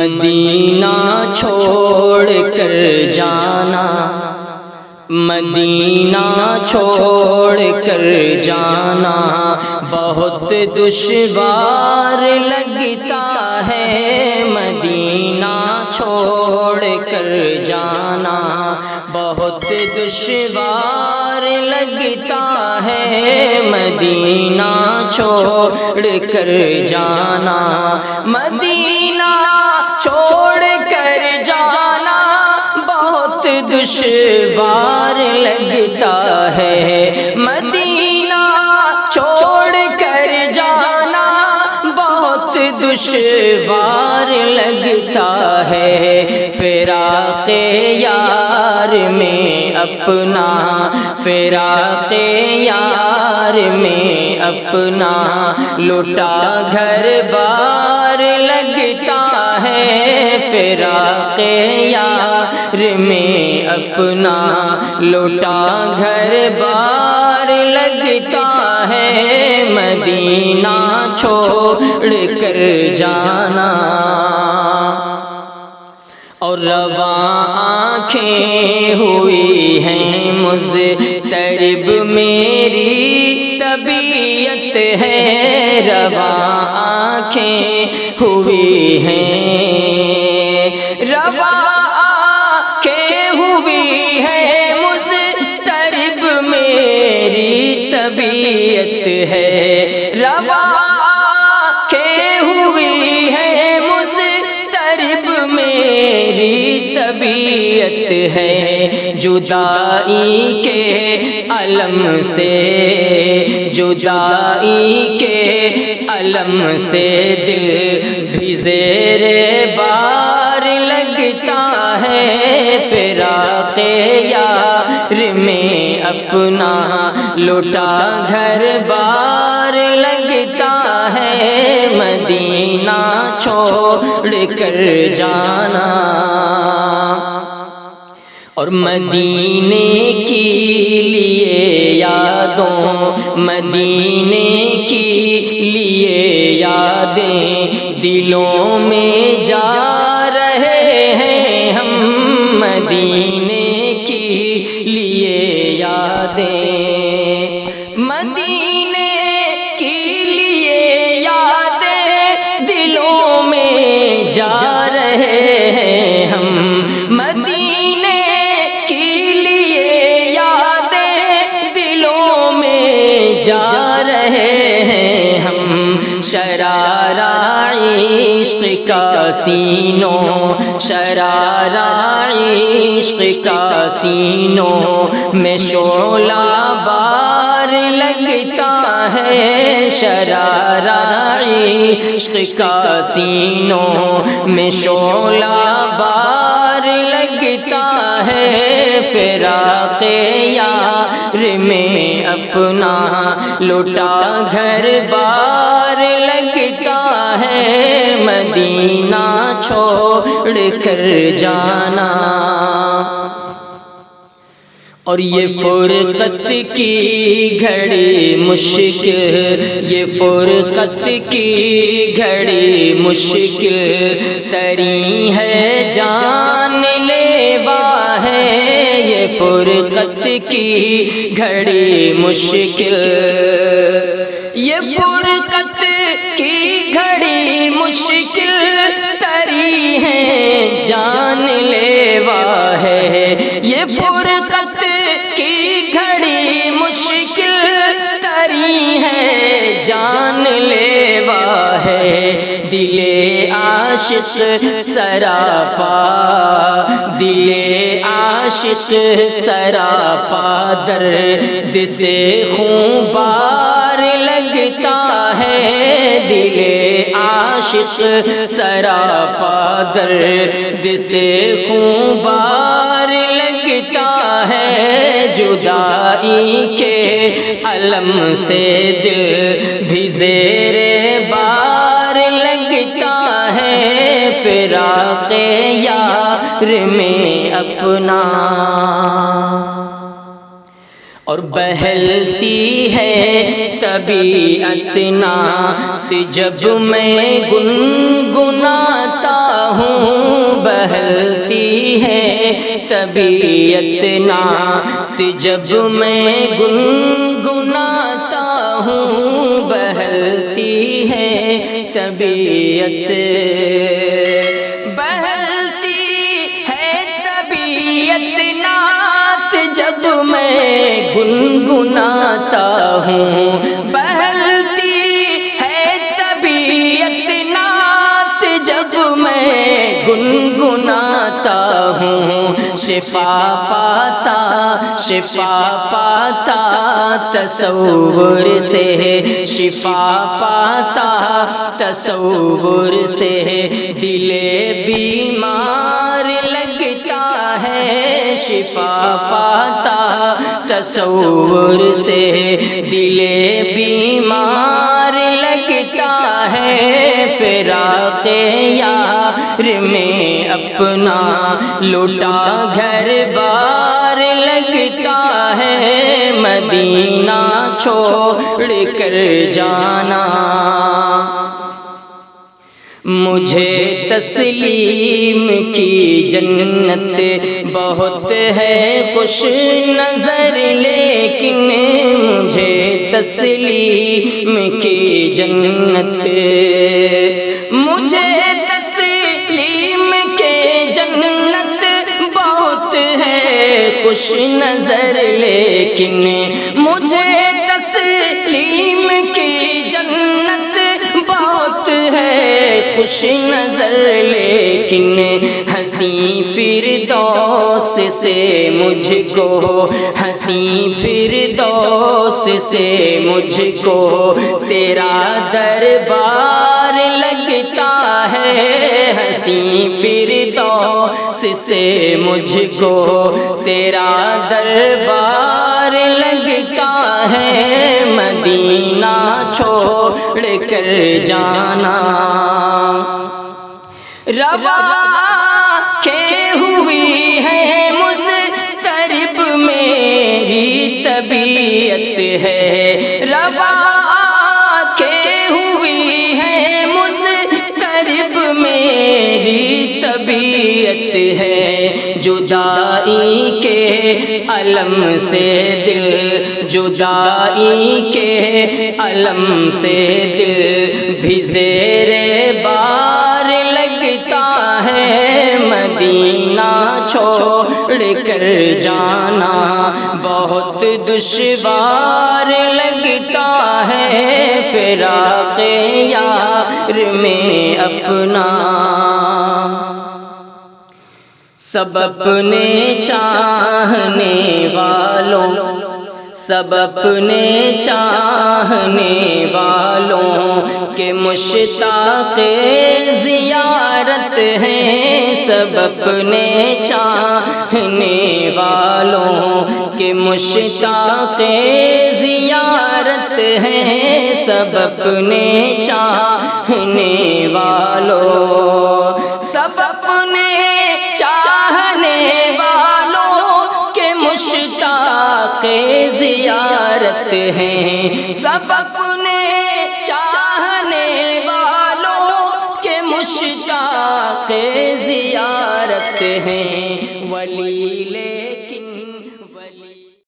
مدینہ چھوڑ کر جانا، مدینہ چھوڑ کر جانا بہت دشوار لگتا ہے، مدینہ چھوڑ کر جانا بہت دشوار لگتا ہے، مدینہ چھوڑ کر جانا، مدینہ چھوڑ کر جانا بہت دشوار لگتا ہے، مدینہ چھوڑ کر جانا بہت دشوار لگتا ہے، فراق یار میں اپنا، فراق یار میں اپنا لٹا گھر بار لگتا ہے، فراق یار میں اپنا لٹا گھر بار لگتا ہے، مدینہ چھوڑ کر جانا، اور رواں آنکھیں ہوئی ہیں مضطرب میری طبیعت ہے، رواں آنکھیں ہوئی ہیں، رواں آنکھیں ہوئی ہیں مضطرب میری طبیعت ہے، رواں آنکھیں ہوئی ہیں مضطرب میری طبیعت ہے، جدائی کے علم سے، جدائی کے علم سے دل بھی زیر بار لگتا ہے، فراق یار میں اپنا لٹا گھر بار لگتا ہے، مدینہ چھوڑ کر جانا، اور مدینے کی لیے یادوں، مدینے کی لیے یادیں دلوں میں جا رہے ہیں ہم، مدینے کی لیے یادیں، مدینے کی لیے یادیں دلوں میں جا رہے ہیں ہم، مدینے کی لیے یادیں دلوں میں جا رہے ہیں ہم، شرارہ عشق کا سینوں، شرارہ عشق کا سینوں میں شعلہ بار لگتا ہے، شرارہ عشق کا سینوں میں شعلہ بار لگتا ہے، فراق یار میں اپنا لٹا گھر بار لگتا ہے، مدینہ چھوڑ کر جانا، اور یہ فرقت کی گھڑی مشکل، یہ فرقت کی گھڑی مشکل تری ہے، جان لیوا ہے، یہ فرقت کی گھڑی مشکل، یہ فرقت کی گھڑی مشکل تری ہے، جان لیوا ہے، یہ فرقت کی گھڑی مشکل تری ہے، جان لیوا ہے، دل عاشق سراپا، دل عاشق سراپا درد سے خون بار لگتا ہے، دل عاشق سراپا درد سے خون بار لگتا ہے، جدائی کے علم سے دل بھی زیر بار لگتا ہے، فراق یار میں اپنا، اور بہلتی ہے طبیعت نعت جب میں گنگناتا ہوں، بہلتی ہے طبیعت نعت جب میں گنگناتا ہوں، بہلتی ہے طبیعت، بہلتی ہے طبیعت نعت جب میں گنگناتا ہوں، بہلتی ہے طبیعت نعت جب میں گنگناتا ہوں، شفا پاتا تصور سے، شفا پاتا تصور سے، دل بیمار لگتا ہے، شفا پاتا تصور سے، دل بیمار لگتا ہے، فراق یار میں اپنا لوٹا گھر بار لگتا ہے، مدینہ چھوڑ کر جانا، مجھے تسلیم کی جنت بہت ہے خوش نظر، لیکن مجھے تسلیم کی جنت، مجھے تسلیم کے جنت بہت ہے خوش نظر، لیکن مجھے تسلیم کی جنت بہت ہے خوش نظر، لیکن ہنسی فردوس سے مجھ کو، ہنسی فردوس سے مجھ کو تیرا دربار لگتا ہے، ہنسی فردوس سے مجھ کو تیرا دربار لگتا ہے، مدینہ چھوڑ کر جانا، روا کہ ہوئی ہے مضطرب میری طبیعت ہے، روا کہ ہوئی ہے مضطرب میری طبیعت ہے، جدائی کے علم سے دل، جدائی کے علم سے دل بھی زیر بار لگتا ہے، مدینہ چھوڑ کر جانا بہت دشوار لگتا ہے، فراق یار میں اپنا، سب اپنے چاہنے والوں، سب اپنے چاہنے والوں کے مشتاق زیارت ہیں، سب اپنے چاہنے والوں کے مشتاق زیارت ہیں، سب اپنے چاہنے والوں، سب اپنے چاہنے والوں کے مشتاق زیارت ہیں، سب اپنے چاہنے والوں کے مشتاق زیارت ہیں،